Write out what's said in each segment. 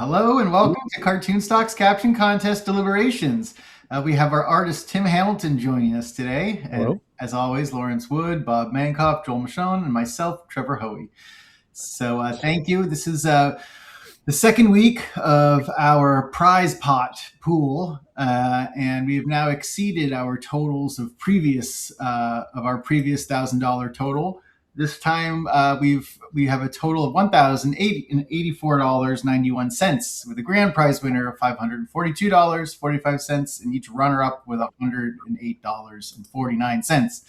Hello and welcome to CartoonStock's Caption Contest Deliberations. We have our artist Tim Hamilton joining us today. And Hello. as always, Lawrence Wood, Bob Mankoff, Joel Mishon, and myself, Trevor Hoey. So thank you. This is the second week of our prize pot pool, and we have now exceeded our totals of our previous $1,000 total. This time we have a total of $1,084.91, with a grand prize winner of $542.45, and each runner-up with $108.49.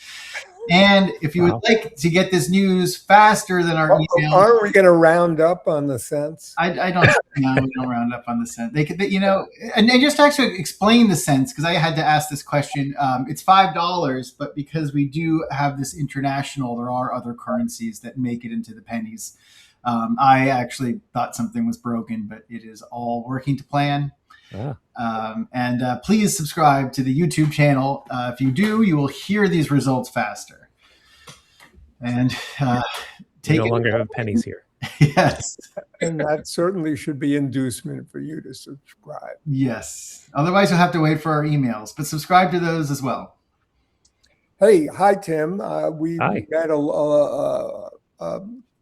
And if you would like to get this news faster than our email, aren't we going to round up on the cents? I don't know. We don't round up on the cent. They could, and just to actually explain the cents, because I had to ask this question. It's $5, but because we do have this international, there are other currencies that make it into the pennies. I actually thought something was broken, but it is all working to plan. Yeah. And please subscribe to the YouTube channel. If you do, you will hear these results faster. And we no longer have pennies here. Yes. And that certainly should be inducement for you to subscribe. Yes. Otherwise, you'll have to wait for our emails, but subscribe to those as well. Hey, hi, Tim. We Hi. met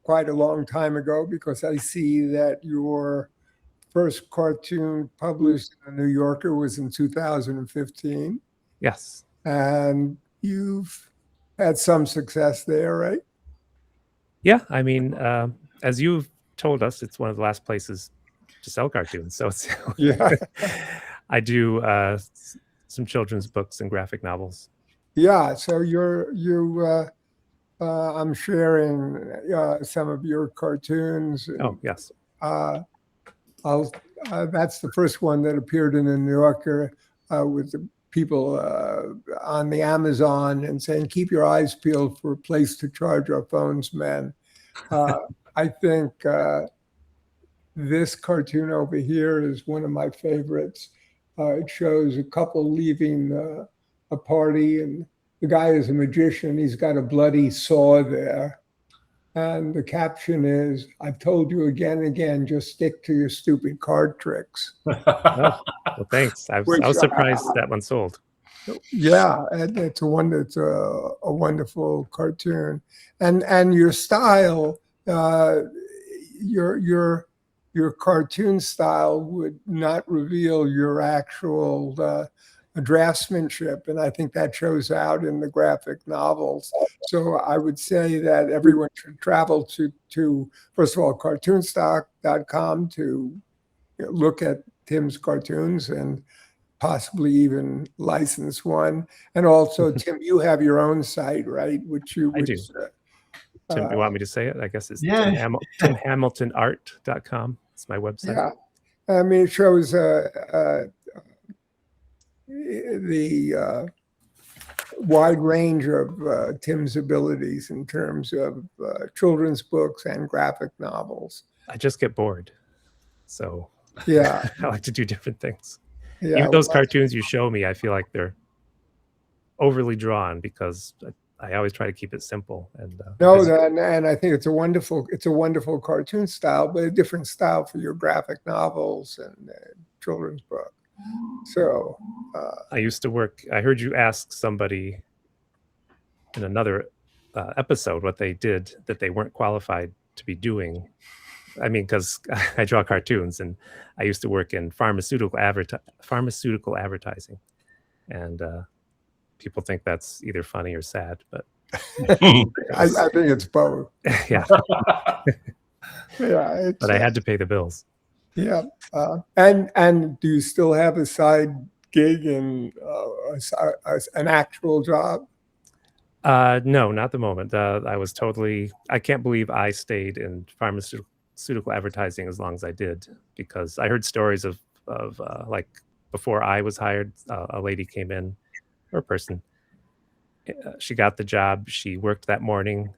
quite a long time ago, because I see that your first cartoon published in the New Yorker was in 2015. Yes. And you've had some success there, right? Yeah. I mean, as you've told us, it's one of the last places to sell cartoons. So it's, yeah. I do some children's books and graphic novels. Yeah. So I'm sharing some of your cartoons. Oh, yes. That's the first one that appeared in the New Yorker, with the people on the Amazon and saying, "Keep your eyes peeled for a place to charge our phones, men." I think this cartoon over here is one of my favorites. It shows a couple leaving a party, and the guy is a magician. He's got a bloody saw there. And the caption is, "I've told you again and again, just stick to your stupid card tricks." Oh, well, thanks. I was surprised that one sold. Yeah, it's a wonderful cartoon, and your style, your cartoon style would not reveal your actual draftsmanship, and I think that shows out in the graphic novels. So I would say that everyone should travel to first of all, CartoonStock.com to look at Tim's cartoons and possibly even license one. And also, Tim, you have your own site, right? I do. Tim, you want me to say it? I guess it's TimHamiltonArt.com. It's my website. Yeah, I mean, it shows the wide range of Tim's abilities in terms of children's books and graphic novels. I just get bored, so yeah, I like to do different things. Yeah, even those cartoons you show me, I feel like they're overly drawn, because I always try to keep it simple. And and I think it's a wonderful cartoon style, but a different style for your graphic novels and children's book. So I used to work. I heard you ask somebody in another episode what they did that they weren't qualified to be doing. I mean, because I draw cartoons, and I used to work in pharmaceutical advertising, and people think that's either funny or sad, but I think it's both. Yeah. Yeah, but I had to pay the bills. Yeah, and do you still have a side gig and an actual job? No, not the moment. I can't believe I stayed in pharmaceutical advertising as long as I did, because I heard stories of like before I was hired, a lady came in, or a person. She got the job. She worked that morning.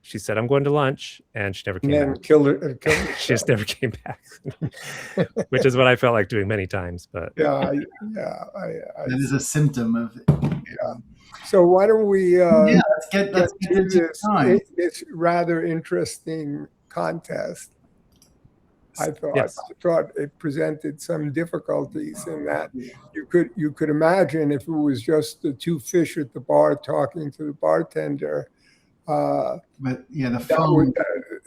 She said, "I'm going to lunch," and she never came back. Killed her. She just never came back, which is what I felt like doing many times. But that is a symptom of it. Yeah. So why don't we let's get to this rather interesting contest. I thought Yes. I thought it presented some difficulties in that you could imagine if it was just the two fish at the bar talking to the bartender. But yeah, the That would,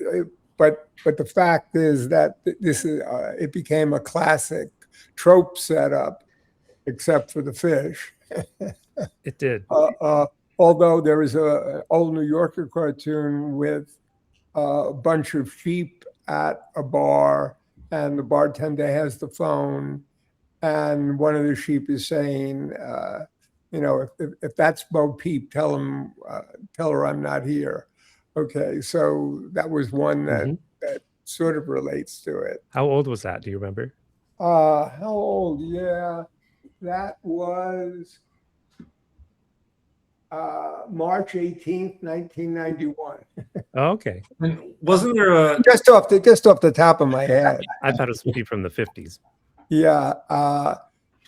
phone. but the fact is that this is it became a classic trope setup, except for the fish. It did. Although there was a old New Yorker cartoon with a bunch of sheep at a bar, and the bartender has the phone, and one of the sheep is saying, if that's Bo Peep, tell her I'm not here. Okay, so that was one that sort of relates to it. How old was that? Do you remember? How old? Yeah, that was March 18th, 1991. Oh, okay. And wasn't there a Just off the top of my head. I thought it would be from the 50s. Yeah.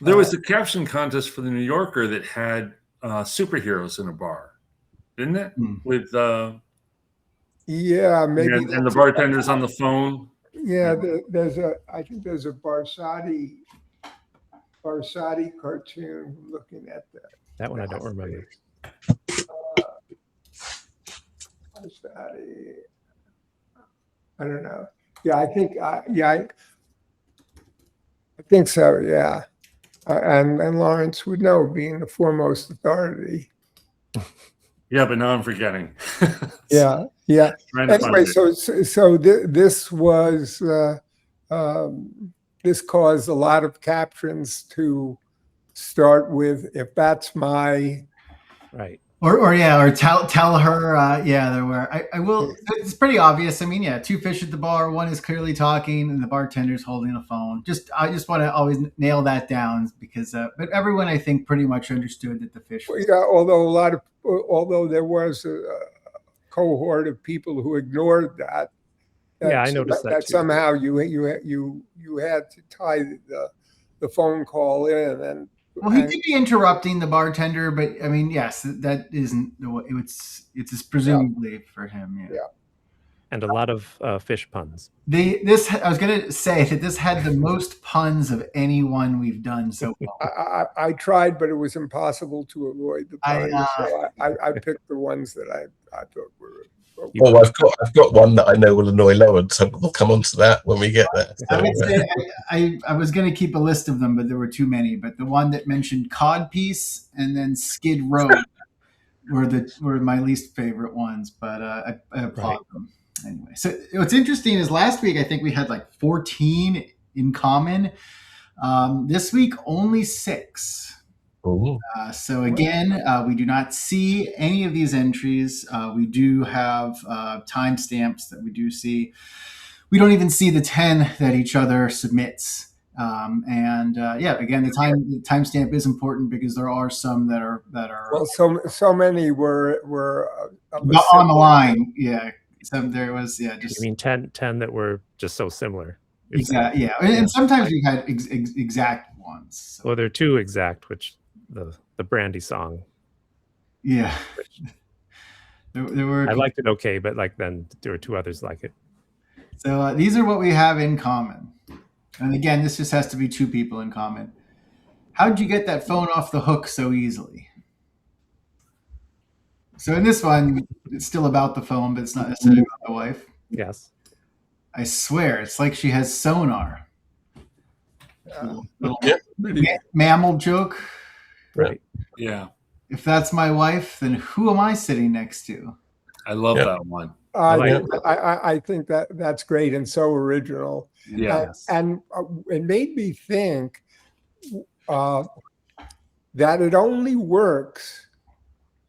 there was a caption contest for the New Yorker that had superheroes in a bar, didn't it? With Yeah, maybe. and the bartender's on the phone. Yeah, I think there's a Barsati cartoon. Looking at that. That one I don't remember. Barsati. I don't know. Yeah, I think. I think so. Yeah, and Lawrence would know, being the foremost authority. Yeah, but now I'm forgetting. Yeah. Trying to find Anyway, it. This caused a lot of captions to start with, "If that's my." Right. Or tell her, there were. I will. It's pretty obvious. I mean, yeah, two fish at the bar. One is clearly talking, and the bartender's holding a phone. I just want to always nail that down because, but everyone I think pretty much understood that the fish. Well, yeah, although there was a cohort of people who ignored that. Yeah, I noticed that too. Somehow you had to tie the phone call in and. Well, he could be interrupting the bartender, but I mean, yes, that isn't the way. It's presumably for him. Yeah. And a lot of fish puns. I was gonna say that this had the most puns of anyone we've done so far. I tried, but it was impossible to avoid the puns. So I picked the ones that I thought were. Oh, I've got one that I know will annoy Lawrence, so we'll come on to that when we get there. So, I would say I was going to keep a list of them, but there were too many. But the one that mentioned codpiece and then Skid Row were my least favorite ones. But I applaud them anyway. So what's interesting is last week I think we had like 14 in common. This week only 6. So again, we do not see any of these entries. We do have timestamps that we do see. We don't even see the 10 that each other submits. Again, the timestamp is important because there are some that are. Well, so many were on the line. Yeah, there was. Yeah, just. I mean, 10 that were just so similar. Exactly. Yeah, and sometimes we had exact ones. So. Well, they're too exact, which. The Brandy song. Yeah. There were. I liked it okay, but then there were 2 others like it. So these are what we have in common. And again, this just has to be 2 people in common. How'd you get that phone off the hook so easily? So in this one, it's still about the phone, but it's not necessarily about the wife. Yes. I swear, it's like she has sonar. Little mammal joke. Right. Yeah. If that's my wife, then who am I sitting next to? I love that one. I think that's great and so original. Yeah. And it made me think that it only works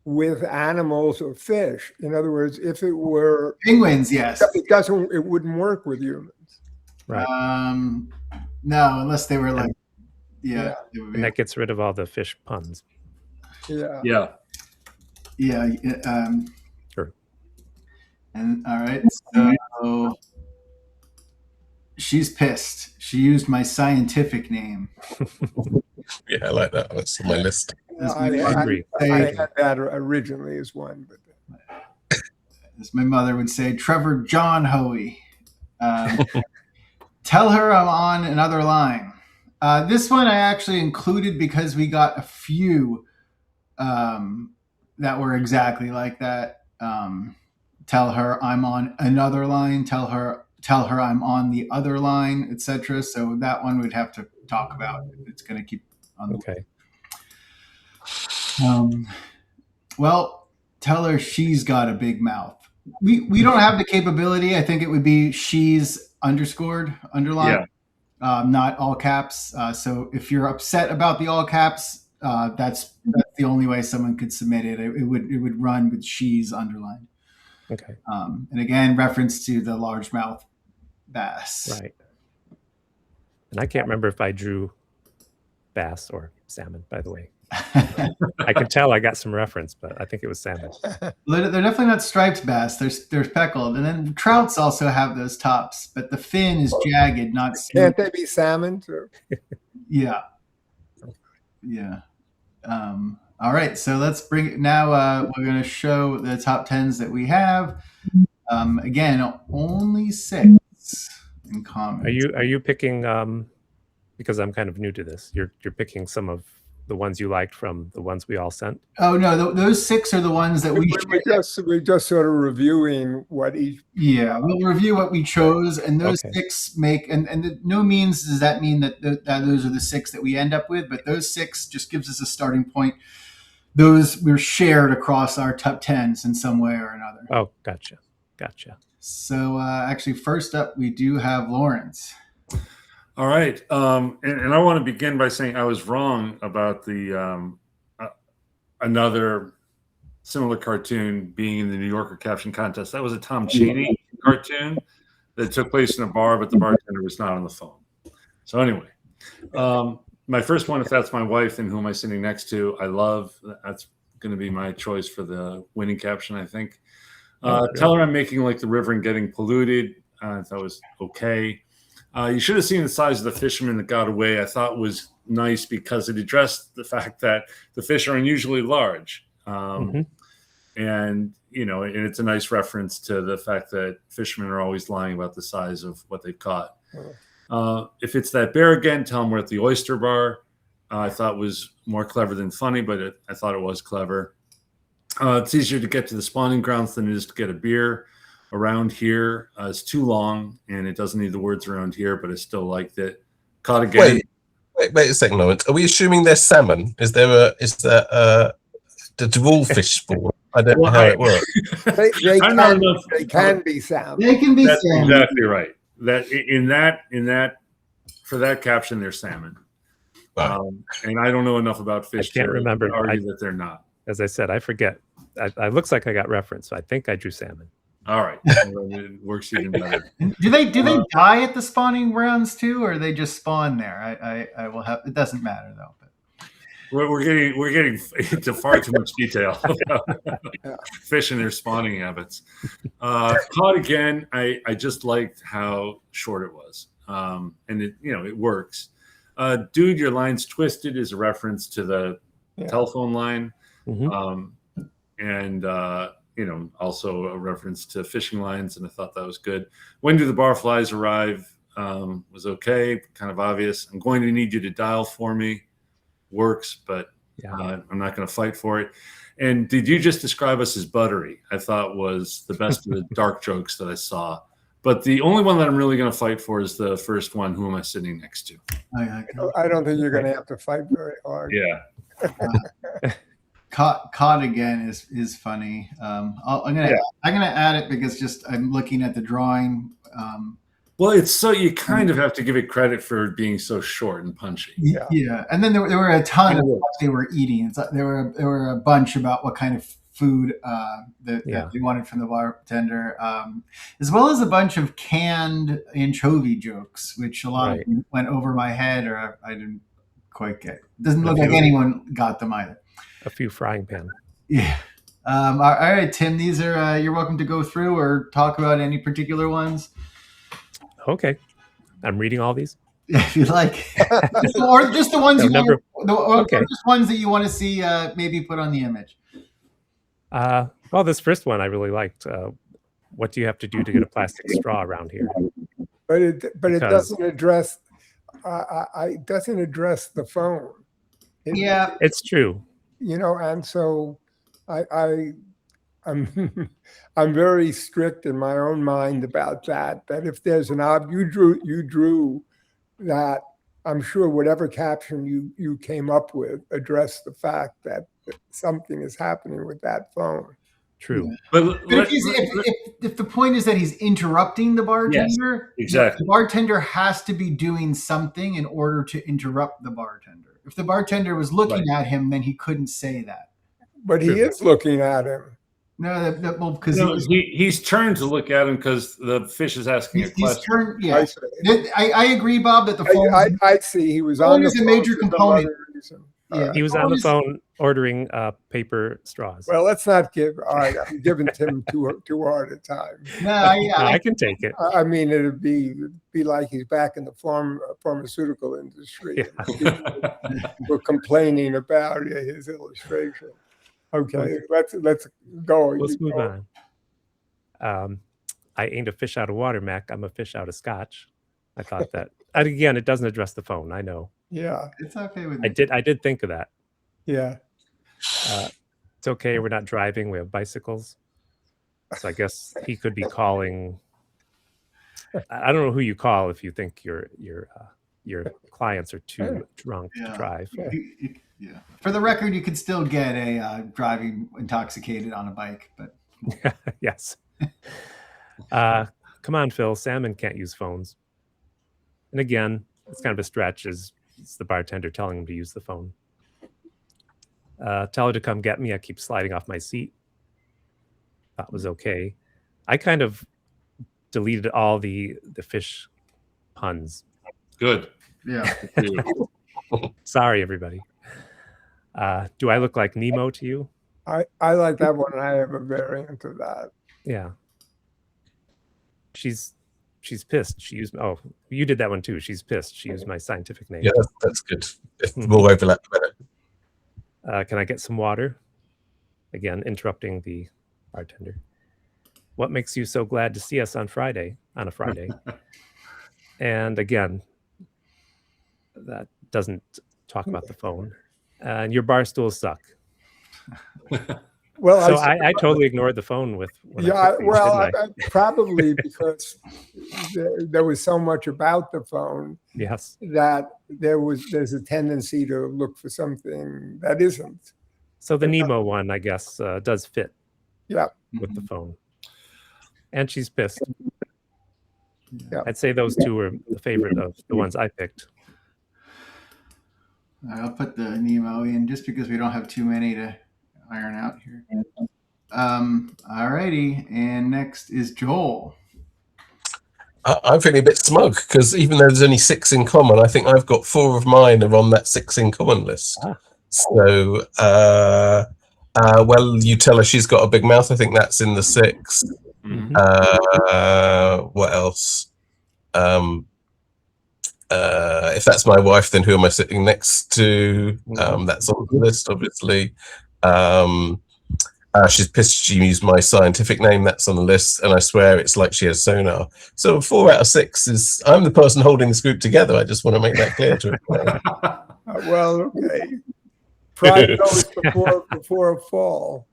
with animals or fish. In other words, if it were penguins, yes, it wouldn't work with humans. Right. No, unless they were like. Yeah. And that gets rid of all the fish puns. Yeah. Sure. And all right, so she's pissed. She used my scientific name. Yeah, I like that. That's on my list. I had that originally as one, but as my mother would say, Trevor John Hoey. Tell her I'm on another line. This one I actually included because we got a few that were exactly like that. Tell her I'm on another line. Tell her I'm on the other line, etc. So that one we'd have to talk about. It's going to keep on the Okay. Well, tell her she's got a big mouth. We don't have the capability. I think it would be she's underlined, not all caps. So if you're upset about the all caps, that's the only way someone could submit it. It would run with she's underlined. Okay. And again, reference to the largemouth bass. Right. And I can't remember if I drew bass or salmon, by the way. I can tell I got some reference, but I think it was salmon. They're definitely not striped bass. They're speckled, and then trouts also have those tops, but the fin is jagged, not smooth. Can't they be salmon too? Yeah. All right, so let's bring it now. We're going to show the top 10s that we have. Again, only 6 in common. Are you picking? Because I'm kind of new to this. You're picking some of the ones you liked from the ones we all sent. Oh no, those 6 are the ones that we're just sort of reviewing what each. Yeah, we'll review what we chose, and those 6 make and no means does that mean that those are the 6 that we end up with, but those 6 just gives us a starting point. Those were shared across our top 10s in some way or another. Oh, gotcha. So actually, first up, we do have Lawrence. All right. And I want to begin by saying I was wrong about the another similar cartoon being in the New Yorker caption contest. That was a Tom Cheney cartoon that took place in a bar, but the bartender was not on the phone. So anyway, my first one, if that's my wife and who am I sitting next to, I love. That's going to be my choice for the winning caption, I think. Tell her I'm making like the river and getting polluted. I thought was okay. You should have seen the size of the fisherman that got away. I thought was nice because it addressed the fact that the fish are unusually large. And, and it's a nice reference to the fact that fishermen are always lying about the size of what they've caught. If it's that bear again, tell them we're at the oyster bar. I thought was more clever than funny, but I thought it was clever. It's easier to get to the spawning grounds than it is to get a beer. Around here, it's too long, and it doesn't need the words around here, but I still liked it. Caught again. Wait a second, Lawrence. Are we assuming they're salmon? Is there do all fish spawn? I don't know how it works. They can be salmon. They can be That's salmon. exactly right. That in that for that caption, they're salmon. Right. And I don't know enough about fish. I can't remember. To argue that they're not. As I said, I forget. I looks like I got reference, so I think I drew salmon. All right, it works even better. Do they die at the spawning grounds too, or they just spawn there? I will have. It doesn't matter though. But. We're getting into far too much detail about fish and their spawning habits. Caught again. I just liked how short it was, and it works. Dude, your line's twisted is a reference to the telephone line, and also a reference to fishing lines, and I thought that was good. When do the barflies arrive? Was okay, kind of obvious. I'm going to need you to dial for me. Works, but I'm not going to fight for it. And did you just describe us as buttery? I thought was the best of the dark jokes that I saw. But the only one that I'm really going to fight for is the first one. Who am I sitting next to? I don't think you're going to have to fight very hard. Yeah. Caught again is funny. I'm gonna add it because just I'm looking at the drawing. Well, it's so you kind of have to give it credit for being so short and punchy. Yeah. And then there were a ton of what they were eating. There were a bunch about what kind of food that they wanted from the bartender, as well as a bunch of canned anchovy jokes, which a lot of them went over my head, or I didn't quite get. It doesn't look like anyone got them either. A few frying pan. Yeah. All right, Tim. These are you're welcome to go through or talk about any particular ones. Okay, I'm reading all these. If you like, or just the ones just ones that you want to see maybe put on the image. Well, this first one I really liked. What do you have to do to get a plastic straw around here? But it Because- doesn't address. It doesn't address the phone. Yeah. It's true. You know, and so I'm I'm very strict in my own mind about that. That if there's an you drew that, I'm sure whatever caption you came up with addressed the fact that something is happening with that phone. True. Yeah. But But if the point is that he's interrupting the bartender, exactly. the bartender has to be doing something in order to interrupt the bartender. If the bartender was looking at him, then he couldn't say that. But he is looking at him. No, well, because he's turned to look at him because the fish is asking a he's question. turned. Yeah, I agree, Bob, that the phone. I see. He was phone on the is a phone major for some component. other reason. Yeah. He was on the phone ordering paper straws. Well, let's not give. All right, I'm giving Tim too hard a time. No, I can take it. I mean, it'd be like he's back in the pharmaceutical industry. Yeah. We're complaining about his illustration. Okay, let's go. Let's move on. I ain't a fish out of water, Mac. I'm a fish out of scotch. I thought that. And again, it doesn't address the phone. I know. Yeah, it's okay with me. I did think of that. yeah. It's okay. We're not driving. We have bicycles. So I guess he could be calling. I don't know who you call if you think your clients are too drunk to drive. Yeah. For the record, you could still get a driving intoxicated on a bike, but yes. Come on, Phil. Salmon can't use phones. And again, it's kind of a stretch. It's the bartender telling him to use the phone. Tell her to come get me. I keep sliding off my seat. That was okay. I kind of deleted all the fish puns. Good. yeah. Sorry, everybody. Do I look like Nemo to you? I like that one. I have a variant of that. Yeah. She's pissed. She used. Oh, you did that one too. She's pissed. She used my scientific name. Yeah, that's good. If more overlap, the better. Can I get some water? Again, interrupting the bartender. What makes you so glad to see us on a Friday? And again, that doesn't talk about the phone. And your bar stools suck. Well, So I totally ignored the phone with. when I took these, didn't I? probably because there was so much about the phone Yes. that there's a tendency to look for something that isn't. So the Nemo one, I guess, does fit Yeah. with the phone. And she's pissed. Yeah. I'd say those two are the favorite of the ones I picked. I'll put the Nemo in just because we don't have too many to iron out here. All righty. And next is Joel. I'm feeling a bit smug because even though there's only 6 in common, I think I've got 4 of mine are on that 6 in common list. So, well, you tell her she's got a big mouth. I think that's in the 6. What else? If that's my wife, then who am I sitting next to? That's on the list, obviously. She's pissed she used my scientific name. That's on the list, and I swear it's like she has sonar. So 4 out of 6 is I'm the person holding this group together. I just want to make that clear to everyone. Well, okay. Pride goes before a fall.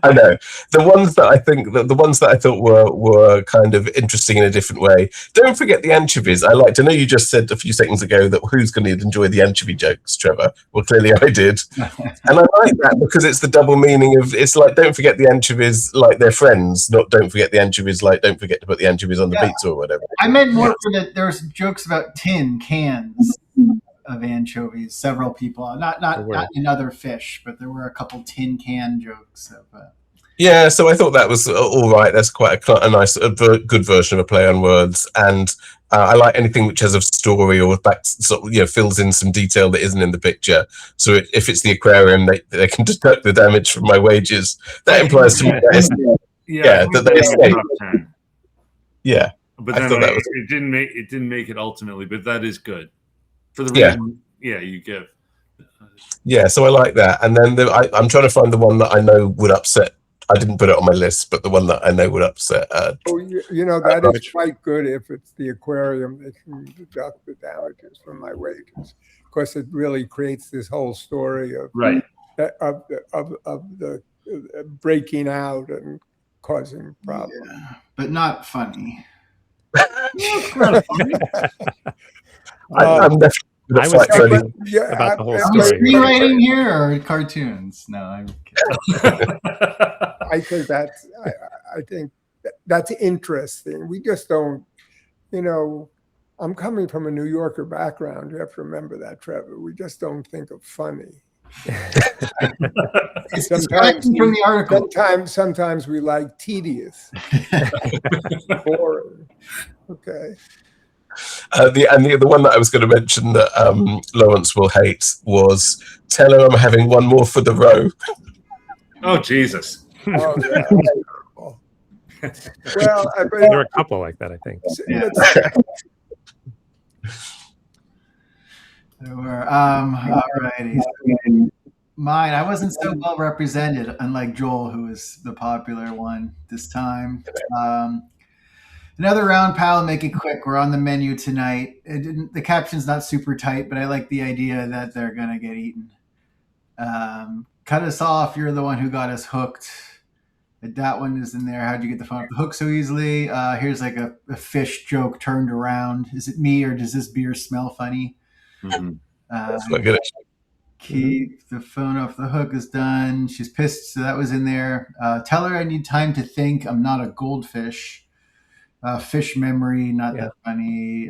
I know the ones that I think the ones that I thought were kind of interesting in a different way. Don't forget the anchovies. I know you just said a few seconds ago that who's going to enjoy the anchovy jokes, Trevor. Well, clearly I did, and I like that because it's the double meaning of it's like don't forget the anchovies like they're friends, not don't forget the anchovies like don't forget to put the anchovies on the pizza or whatever. I meant more for that. There's jokes about tin cans of anchovies. Several people, not in other fish, but there were a couple tin can jokes of. Yeah, so I thought that was all right. That's quite a nice, good version of a play on words, and I like anything which has a story or fills in some detail that isn't in the picture. So if it's the aquarium, they can deduct the damage from my wages. That implies to me that that they escape. Yeah, but then it didn't make it ultimately, but that is good for the reason. Yeah, you give. Yeah, so I like that, and then I'm trying to find the one that I know would upset I didn't put it on my list, but the one that I know would upset. Oh, you know, that is quite good if it's the aquarium. They can deduct the damages from my wages. Of course, it really creates this whole story of Right. of the breaking out and causing problems. Yeah, but not funny. I'm definitely I was thinking Yeah, about the whole Are we story. screenwriting here or cartoons? No, I'm kidding. I think that's interesting. We just don't, you know, I'm coming from a New Yorker background. You have to remember that, Trevor. We just don't think of funny. It's distracting from the article. Sometimes we like tedious, boring. Okay. The one that I was going to mention that Lawrence will hate was tell her I'm having one more for the row. Oh, Jesus. Oh, yeah. Well, There were a couple like that, I think. Yeah. There were. Alrighty. Mine, I wasn't so well represented, unlike Joel, who was the popular one this time. Another round, pal. Make it quick. We're on the menu tonight. The caption's not super tight, but I like the idea that they're gonna get eaten. Cut us off. You're the one who got us hooked. That one is in there. How'd you get the phone off the hook so easily? Here's like a fish joke turned around. Is it me or does this beer smell funny? Mm-hmm. That's quite good. Keep the phone off the hook is done. She's pissed, so that was in there. Tell her I need time to think. I'm not a goldfish. Fish memory, not that funny.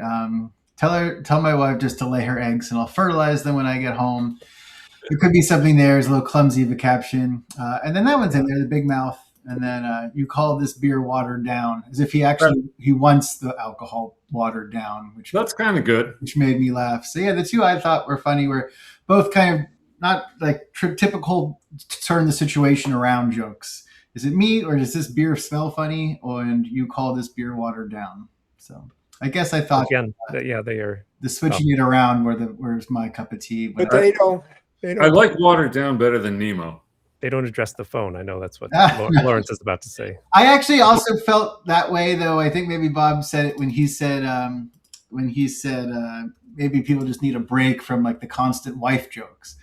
Tell my wife just to lay her eggs and I'll fertilize them when I get home. There could be something there. It's a little clumsy of a caption. And then that one's in there, the big mouth. And then you call this beer watered down, as if he wants the alcohol watered down, which that's kind of good. Which made me laugh. So yeah, the two I thought were funny were both kind of not like typical turn the situation around jokes. Is it me or does this beer smell funny? And you call this beer watered down. So I guess I thought again, they are the switching it around where's my cup of tea. But they don't. I like watered down better than Nemo. They don't address the phone. I know that's what Lawrence is about to say. I actually also felt that way, though. I think maybe Bob said it when he said maybe people just need a break from like the constant wife jokes.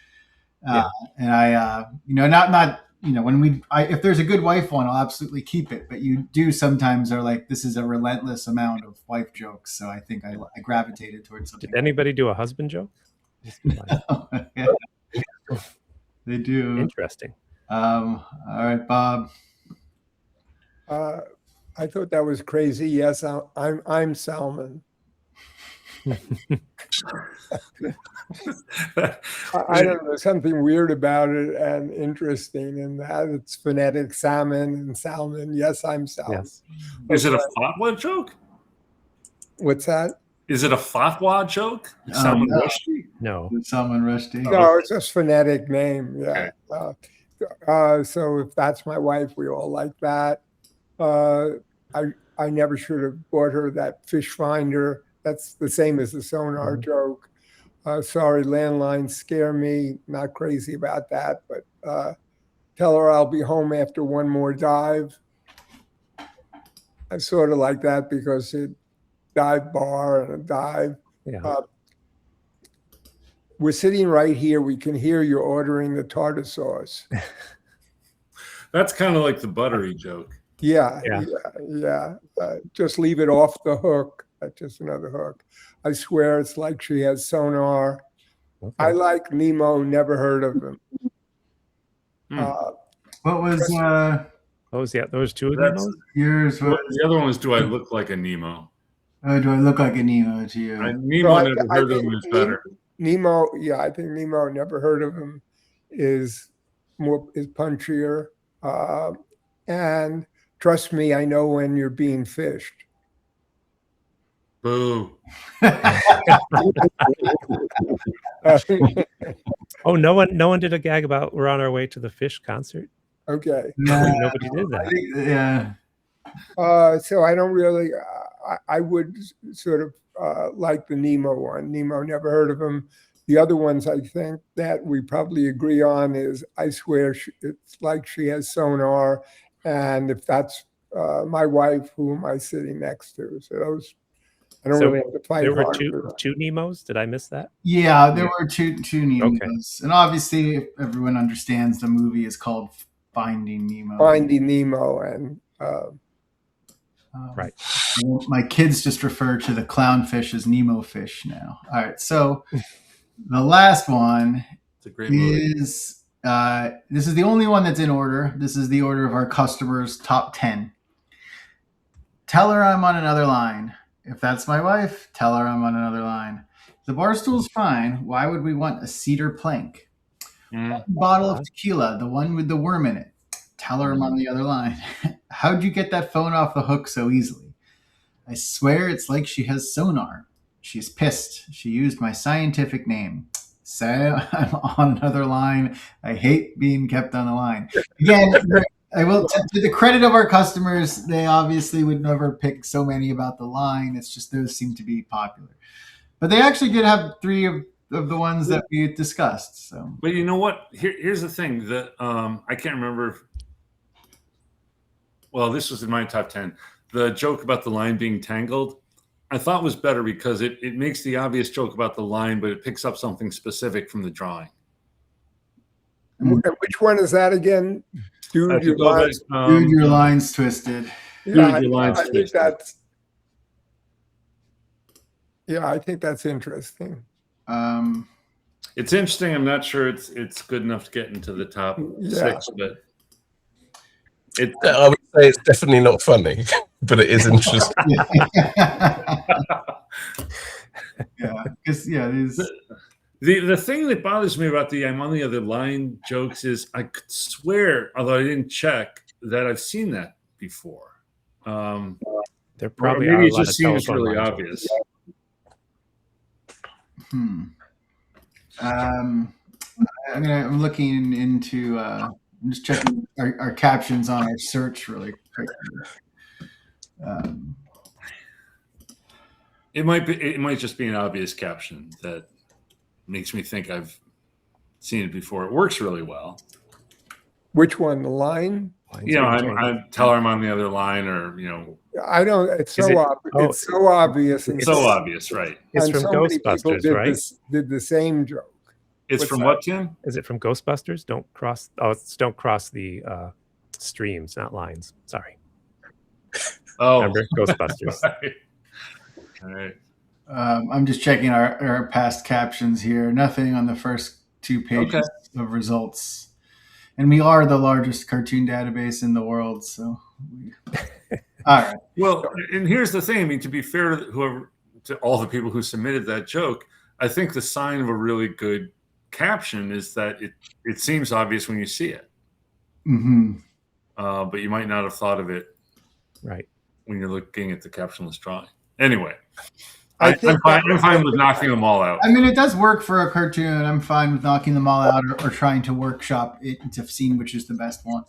And I, not if there's a good wife one, I'll absolutely keep it. But you do sometimes are like, this is a relentless amount of wife jokes. So I think I gravitated towards something. Did anybody do a husband joke? Yeah. They do. Interesting. All right, Bob. I thought that was crazy. Yes, I'm Salmon. I don't know, something weird about it and interesting in that it's phonetic salmon and salmon. Yes, I'm Salmon. Yes. Is it a fatwa joke? What's that? Is it a fatwa joke? Salman Rushdie? No. Salman Rushdie. No, it's just phonetic name. Yeah. Okay. So if that's my wife, we all like that. I never should have bought her that fish finder. That's the same as the sonar joke. Sorry, landlines scare me. Not crazy about that, but tell her I'll be home after one more dive. I sort of like that because it dive bar and a dive. Yeah. We're sitting right here. We can hear you ordering the tartar sauce. That's kind of like the buttery joke. Yeah. Just leave it off the hook. That's just another hook. I swear it's like she has sonar. Okay. I like Nemo, never heard of him. What was those two of That's- them? yours? The other one was, do I look like a Nemo? Do I look like a Nemo to you? Nemo I never heard of think him is better. Nemo, I think Nemo, never heard of him, is punchier. And trust me, I know when you're being fished. Boo. Oh, no one did a gag about we're on our way to the Fish concert. Okay. Nobody did that. Yeah. So I don't really. I would sort of like the Nemo one. Nemo, never heard of him. The other ones I think that we probably agree on is I swear it's like she has sonar, and if that's my wife, who am I sitting next to? So those, I don't So really have to fight There were hard two for that. two Nemos. Did I miss that? Yeah, there were two Nemos, Okay. and obviously everyone understands the movie is called Finding Nemo. Finding Nemo and Right. My kids just refer to the clownfish as Nemo fish now. All right, so the last one It's a great movie. is this is the only one that's in order. This is the order of our customers' top 10. Tell her I'm on another line. If that's my wife, tell her I'm on another line. If the bar stool's fine, why would we want a cedar plank? Mm. Bottle of tequila, the one with the worm in it. Tell her I'm on the other line. How'd you get that phone off the hook so easily? I swear it's like she has sonar. She's pissed. She used my scientific name. Say I'm on another line. I hate being kept on the line. Again, I will, to the credit of our customers, they obviously would never pick so many about the line. It's just those seem to be popular. But they actually did have 3 of the ones that we discussed. So, But you know what? Here's the thing that I can't remember. Well, this was in my top 10. The joke about the line being tangled, I thought was better because it makes the obvious joke about the line, but it picks up something specific from the drawing. and which one is that again? Dude, your lines. dude, your line's twisted. Yeah, your line's I think twisted. that's. Yeah, I think that's interesting. It's interesting. I'm not sure it's good enough to get into the top 6, but I would say it's definitely not funny, but it is interesting. Yeah, because these. The thing that bothers me about the I'm on the other line jokes is I could swear, although I didn't check, that I've seen that before. There probably maybe are a it lot just of seems telephone really line obvious. I'm looking into. I'm just checking our captions on our search really quick. It might just be an obvious caption that makes me think I've seen it before. It works really well. Which one? The line? jokes. You know, I tell her I'm on the other line, or I don't. It's Is so it- obvious. oh, It's so obvious. And so obvious, right? It's and from so many people Ghostbusters, right? Did the same joke. It's What's from that? what, Tim? Is it from Ghostbusters? Don't cross. Oh, it's don't cross the streams, not lines. Sorry. Oh, Remember Ghostbusters? All right. I'm just checking our past captions here. Nothing on the first 2 pages of results. And we are the largest cartoon database in the world. So, all right. Well, and here's the thing. I mean, to be fair to all the people who submitted that joke, I think the sign of a really good caption is that it seems obvious when you see it, but you might not have thought of it Right. when you're looking at the captionless drawing. Anyway, I I'm think fine with knocking them all out. I mean, it does work for a cartoon. I'm fine with knocking them all out or trying to workshop it to see which is the best one.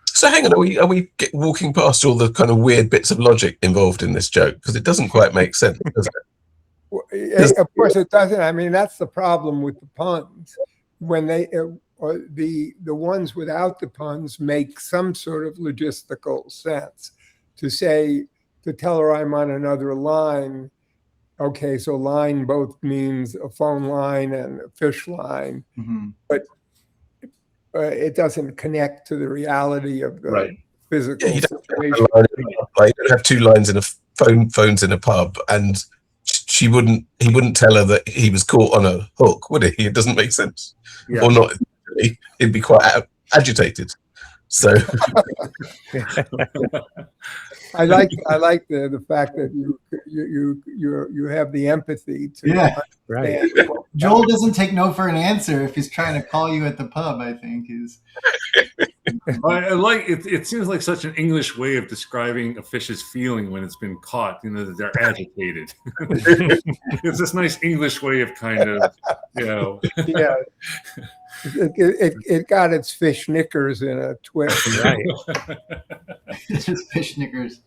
So hang on, are we walking past all the kind of weird bits of logic involved in this joke? Because it doesn't quite make sense, does it? Of course, it doesn't. I mean, that's the problem with the puns. When they or the ones without the puns make some sort of logistical sense. To tell her I'm on another line. Okay, so line both means a phone line and a fish line, but it doesn't connect to the reality of the physical situation. You don't have 2 lines in a phones in a pub, and he wouldn't tell her that he was caught on a hook, would he? It doesn't make sense. Yeah. Or not. He'd be quite agitated. So I like the fact that you have the empathy to Right. understand. Joel doesn't take no for an answer if he's trying to call you at the pub, I think is. I like it. It seems like such an English way of describing a fish's feeling when it's been caught. That they're agitated. It's this nice English way of kind of, Yeah. It got its fish knickers in a twist. Right. It's just fish knickers.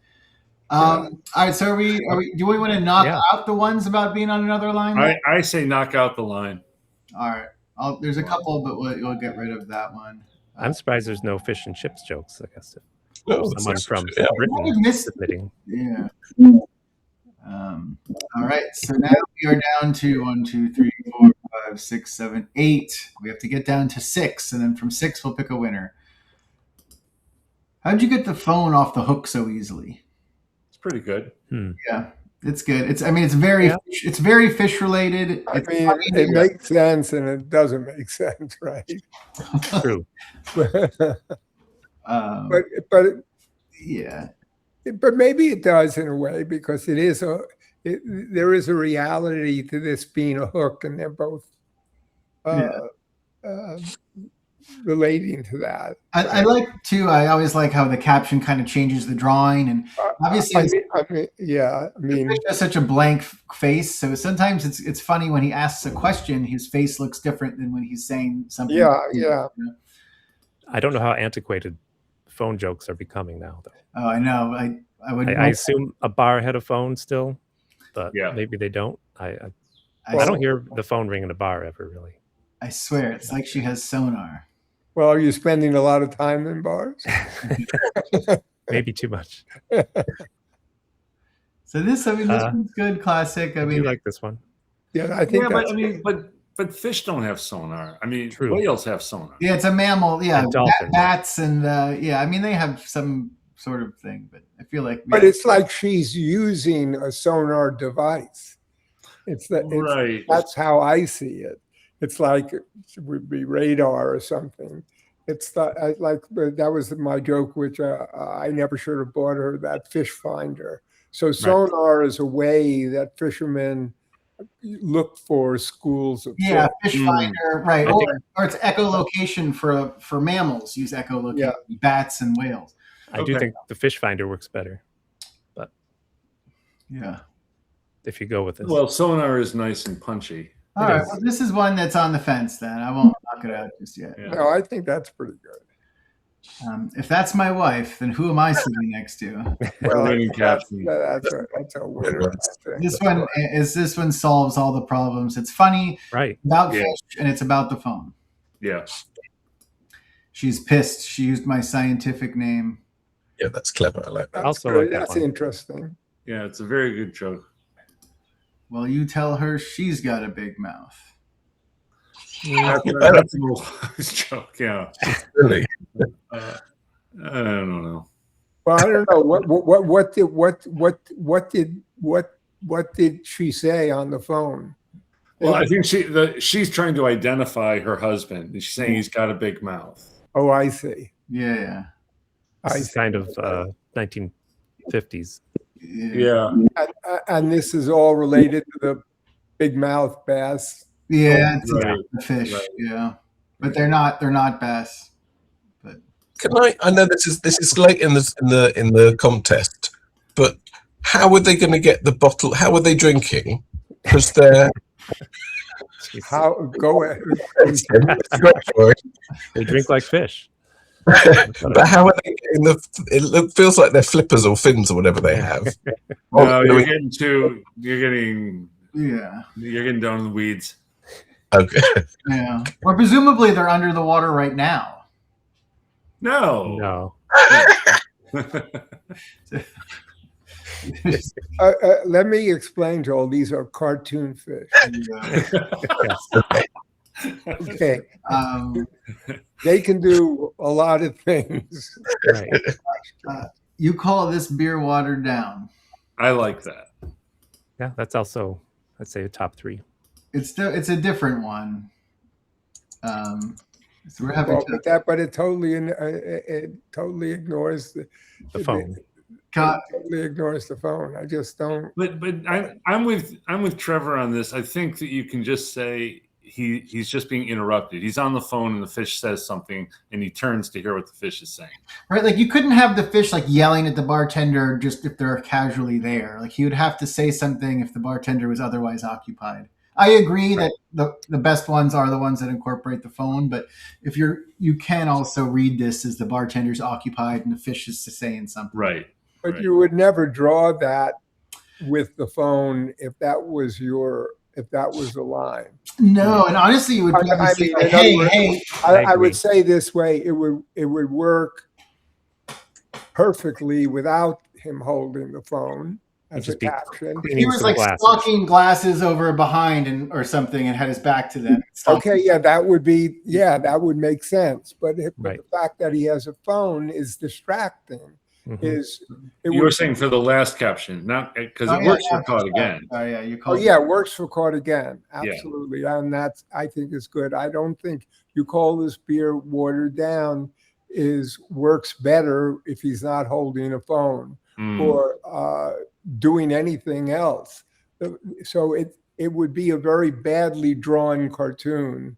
All right, so do we want to knock out the ones about being on another line? I say knock out the line. All right. There's a couple, but we'll get rid of that one. I'm surprised there's no fish and chips jokes. I guess No, someone from yeah. Britain missed submitting. Yeah. All right. So now we are down to 1, 2, 3, 4, 5, 6, 7, 8. We have to get down to 6, and then from 6 we'll pick a winner. How'd you get the phone off the hook so easily? It's pretty good. Yeah, it's good. It's very fish related. I mean, it makes sense and it doesn't make sense, right? True. but yeah. But maybe it does in a way, because there is a reality to this being a hook, and they're both relating to that. I like too. I always like how the caption kind of changes the drawing, and obviously, I mean, fish has such a blank face, so sometimes it's funny when he asks a question, his face looks different than when he's saying something. Yeah. I don't know how antiquated phone jokes are becoming now, though. Oh, I know. I assume a bar had a phone still, but maybe they don't. I don't hear the phone ring in a bar ever, really. I swear, it's like she has sonar. Well, are you spending a lot of time in bars? Maybe too much. So this one's good, classic. I mean, you like this one? Yeah, I think. But fish don't have sonar. I mean, True. Whales have sonar. Yeah, it's a mammal. Yeah, And dolphins. bats and I mean, they have some sort of thing, but I feel like. But it's like she's using a sonar device. Right. That's how I see it. It's like it would be radar or something. That was my joke, which I never should have bought her that fish finder. So sonar is a way that fishermen look for schools of fish finder, right? Or it's echolocation for mammals. Use echolocation, bats and whales. I do think the fish finder works better, but if you go with this, well, sonar is nice and punchy. All right, well, this is one that's on the fence. Then I won't knock it out just yet. Yeah. No, I think that's pretty good. If that's my wife, then who am I sitting next to? Well, that's a winner. This one solves all the problems. It's funny, right? About fish, and it's about the phone. Yeah. She's pissed. She used my scientific name. Yeah, that's clever. I like that. That's interesting. Yeah, it's a very good joke. Well, you tell her she's got a big mouth. That's an old joke. Yeah. Really? I don't know. Well, I don't know what did she say on the phone? Well, I think she's trying to identify her husband. She's saying he's got a big mouth. Oh, I see. Yeah. It's kind of 1950s. Yeah. And this is all related to the big mouth bass. Yeah, it's the fish. Right. Yeah, but they're not bass. But I know this is late in the contest, but how are they going to get the bottle? How are they drinking? Because they're go ahead. They drink like fish. But how are they getting it feels like they're flippers or fins or whatever they have. No, you're getting down in the weeds. Okay. Yeah. Or presumably they're under the water right now. No. Let me explain, Joel. These are cartoon fish. Okay. They can do a lot of things. Right. You call this beer watered down. I like that. Yeah, that's also, I'd say, a top 3. It's a different one. So we're having but it totally ignores the phone. Totally ignores the phone. I just don't. But I'm with Trevor on this. I think that you can just say he's just being interrupted. He's on the phone and the fish says something and he turns to hear what the fish is saying. Right, like you couldn't have the fish like yelling at the bartender just if they're casually there. Like he would have to say something if the bartender was otherwise occupied. I agree that the best ones are the ones that incorporate the phone, but if you can also read this as the bartender's occupied and the fish is saying something. Right. But you would never draw that with the phone if that was your if that was a line. No, and honestly, you would probably I say, mean, like, in other hey, words, hey. I would say this way, it would work perfectly without him holding the phone as a just be caption. If he was some like glasses. stalking glasses over behind or something and had his back to them. Okay, yeah, that would make sense. But Right. the fact that he has a phone is distracting. Mhm. You were saying for the last caption, not because it works for caught again. Oh yeah, you Oh called. yeah, it works for caught again. Yeah. Absolutely. And that's, I think, is good. I don't think you call this beer watered down works better if he's not holding a phone or doing anything else. So it would be a very badly drawn cartoon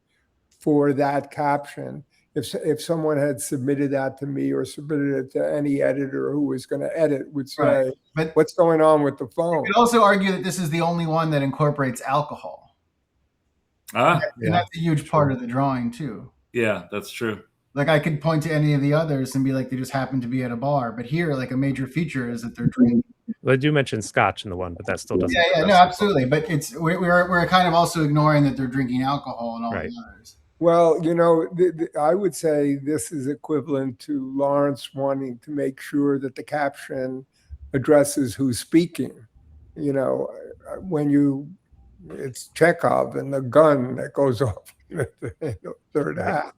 for that caption. If someone had submitted that to me or submitted it to any editor who was going to edit, would say, Right. But what's going on with the phone? you could also argue that this is the only one that incorporates alcohol. Ah, And that's a huge part of the drawing too. yeah, that's true. Like I could point to any of the others and be like, they just happen to be at a bar. But here, like a major feature is that they're drinking. Well, I do mention scotch in the one, but that still doesn't. Yeah, no, absolutely. But we're kind of also ignoring that they're drinking alcohol and all Right. the others. Well, I would say this is equivalent to Lawrence wanting to make sure that the caption addresses who's speaking. When it's Chekhov and the gun that goes off in the third act.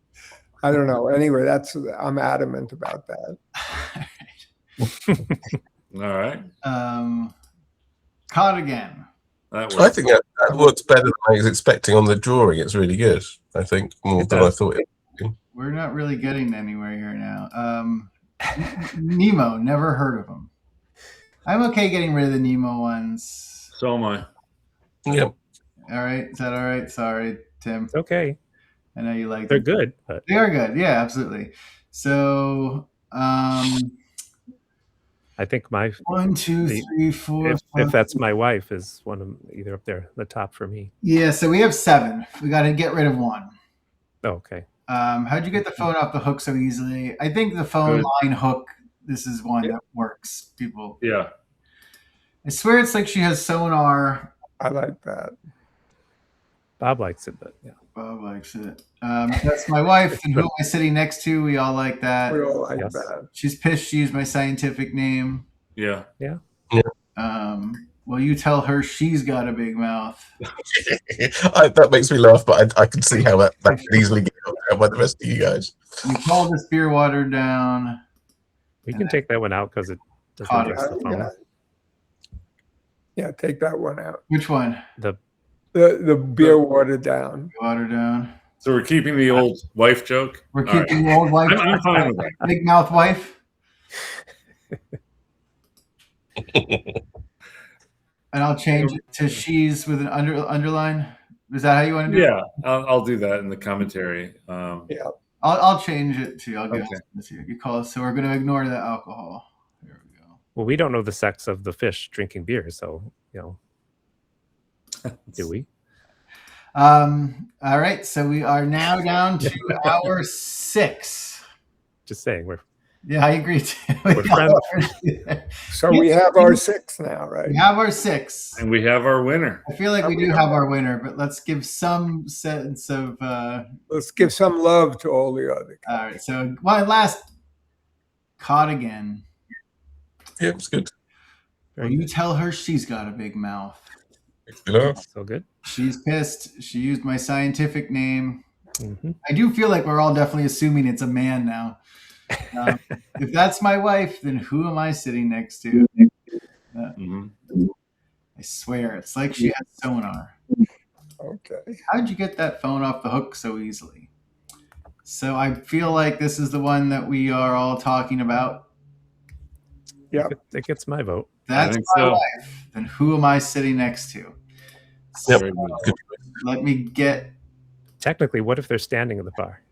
I don't know. Anyway, I'm adamant about that. All right. Caught again. That I think that works better than I was expecting on the drawing. It's really good. I think more than I thought it would. We're not really getting anywhere here now. Nemo, never heard of him. I'm okay getting rid of the Nemo ones. So am I. Yep. All right. Is that all right? Sorry, Tim. It's okay. I know you like They're them. good, but They are good. Yeah, absolutely. So, I think my 1, 2, 3, 4. if that's my wife is one of either up there, the top for me. Yeah, so we have 7. We got to get rid of 1. Oh, okay. How'd you get the phone off the hook so easily? I think the phone line hook. This is one that works. People. Yeah. I swear it's like she has sonar. I like that. Bob likes it, but yeah. Bob likes it. That's my wife, and who am I sitting next to? We all like that. We all like Yes. that. She's pissed she used my scientific name. Yeah. Well, you tell her she's got a big mouth. That makes me laugh, but I can see how that can easily get out by the rest of you guys. You call this beer watered down. We can take that one out because it doesn't Caught address the phone. Yeah, take that one out. Which one? The beer watered down. Watered down. So we're keeping the old wife joke. We're All keeping the old wife. I'm fine with that. Big mouth wife. And I'll change it to she's with an underline. Is that how you want to do it? Yeah, I'll do that in the commentary. Yeah. I'll change it too. I'll get Okay. this here. You call us. So we're going to ignore the alcohol. There we go. Well, we don't know the sex of the fish drinking beer, so do we? All right. So we are now down to our 6. Just saying, we're Yeah, I agree too. We're friends. So we have our 6 now, right? We have our 6. And we have our winner. I feel like we do have our winner, but let's give some sense of. Let's give some love to all the other. All right. So one last caught again. Yeah, it's good. Will you tell her she's got a big mouth? So good. She's pissed. She used my scientific name. Mm-hmm. I do feel like we're all definitely assuming it's a man now. If that's my wife, then who am I sitting next to? Mm-hmm. I swear, it's like she has sonar. Okay. How'd you get that phone off the hook so easily? So I feel like this is the one that we are all talking about. Yeah. It gets my vote. That's my wife. Then who am I sitting next to? Yep. So let me get. Technically, what if they're standing at the bar?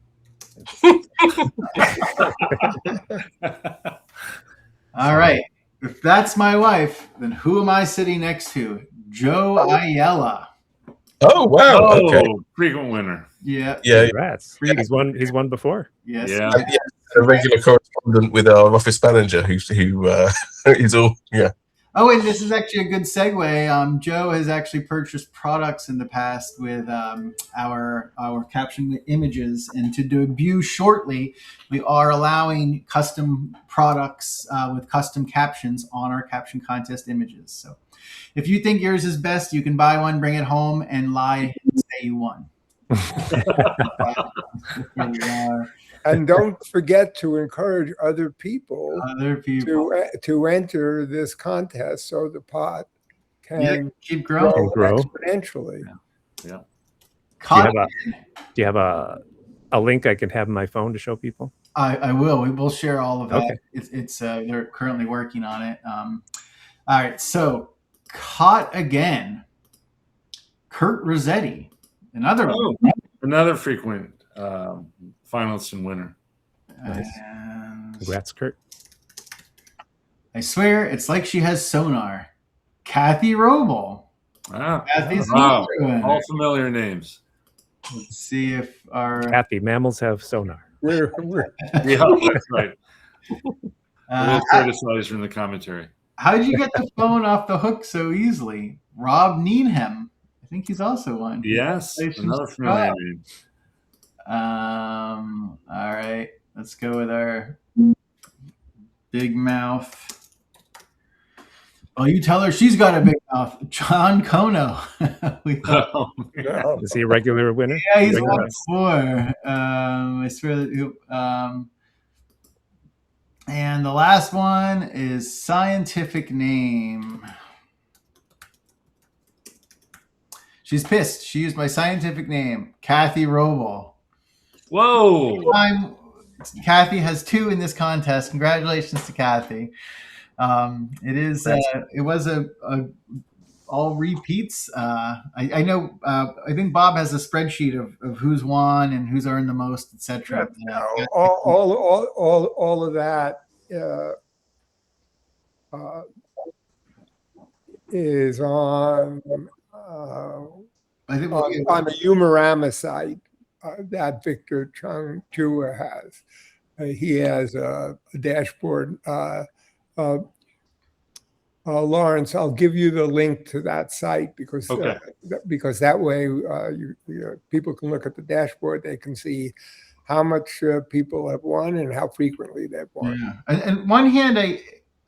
All right. If that's my wife, then who am I sitting next to? Joe Ayala. Oh wow! Okay. Frequent winner. Yeah. Yeah. Congrats. He's won before. Yes. Yeah. And, yeah, a regular correspondent with our office manager who he's all Oh, and this is actually a good segue. Joe has actually purchased products in the past with our caption images, and to debut shortly, we are allowing custom products with custom captions on our caption contest images. So, if you think yours is best, you can buy one, bring it home, and lie and say you won. And don't forget to encourage other people to enter this contest so the pot can keep growing, grow exponentially. Yeah. Do you have a link I can have on my phone to show people? I will. We will share all of that. Okay. It's they're currently working on it. All right. So, caught again. Kurt Rossetti, another frequent finalist and winner. Nice. Congrats, Kurt. I swear it's like she has sonar. Kathy Roble. Kathy's all familiar names. Let's see if our Kathy, mammals have sonar. We're yeah, that's right. We'll criticize from the commentary. How did you get the phone off the hook so easily? Rob Needham. I think he's also one. Yes, another familiar name. All right, let's go with our big mouth. Well, you tell her she's got a big mouth. John Kono. Is he a regular winner? Yeah, he's won before. I swear that. And the last one is scientific name. She's pissed. She used my scientific name, Kathy Roble. Whoa! Kathy has 2 in this contest. Congratulations to Kathy. It was a all repeats. I know. I think Bob has a spreadsheet of who's won and who's earned the most, etc. All of that is on on the Humorama site that Victor Chung Chua has. He has a dashboard. Lawrence, I'll give you the link to that site because that way people can look at the dashboard. They can see how much people have won and how frequently they've won. Yeah. And one hand,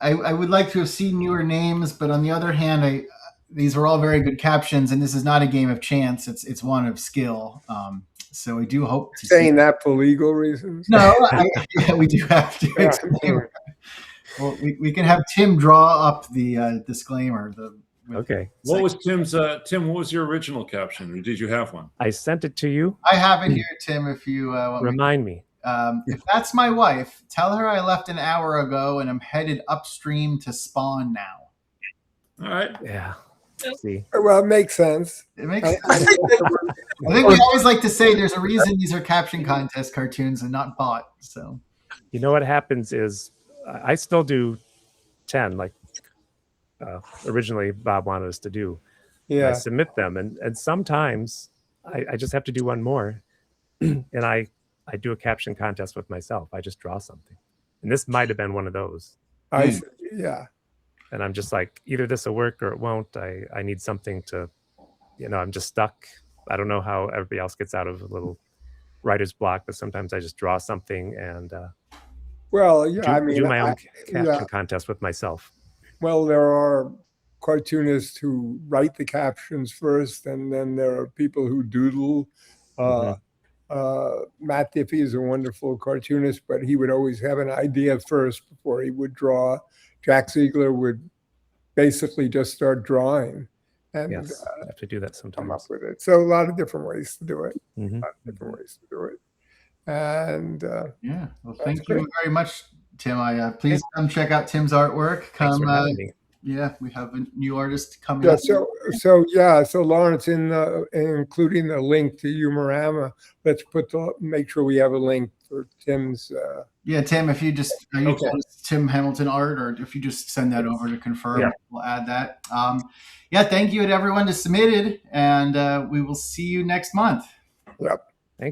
I would like to have seen newer names, but on the other hand, these were all very good captions, and this is not a game of chance. It's one of skill. So we do hope to saying that for legal reasons. No, we do have to explain. Well, we can have Tim draw up the disclaimer. Okay. What was Tim's? Tim, what was your original caption, or did you have one? I sent it to you. I have it here, Tim. If you remind me. If that's my wife, tell her I left an hour ago and I'm headed upstream to spawn now. All right. Yeah. See. Well, it makes sense. It makes sense. I think we always like to say there's a reason these are caption contest cartoons and not bot. So, you know what happens is I still do 10 like originally Bob wanted us to do. Yeah. I submit them and sometimes I just have to do one more, and I do a caption contest with myself. I just draw something, and this might have been one of those. Yeah. And I'm just like, either this will work or it won't. I need something to, I'm just stuck. I don't know how everybody else gets out of a little writer's block, but sometimes I just draw something and do my own caption contest with myself. Well, there are cartoonists who write the captions first, and then there are people who doodle. Matt Diffie is a wonderful cartoonist, but he would always have an idea first before he would draw. Jack Ziegler would basically just start drawing, and I have to do that sometimes. Come up with it. So a lot of different ways to do it. And well, thank you very much, Tim. Please come check out Tim's artwork. Thanks for having me. Yeah, we have a new artist coming up. So Lawrence, including the link to Humorama, let's make sure we have a link for Tim's. Tim, if you just Tim Hamilton art, or if you just send that over to confirm, we'll add that. Thank you to everyone that submitted, and we will see you next month. Yep.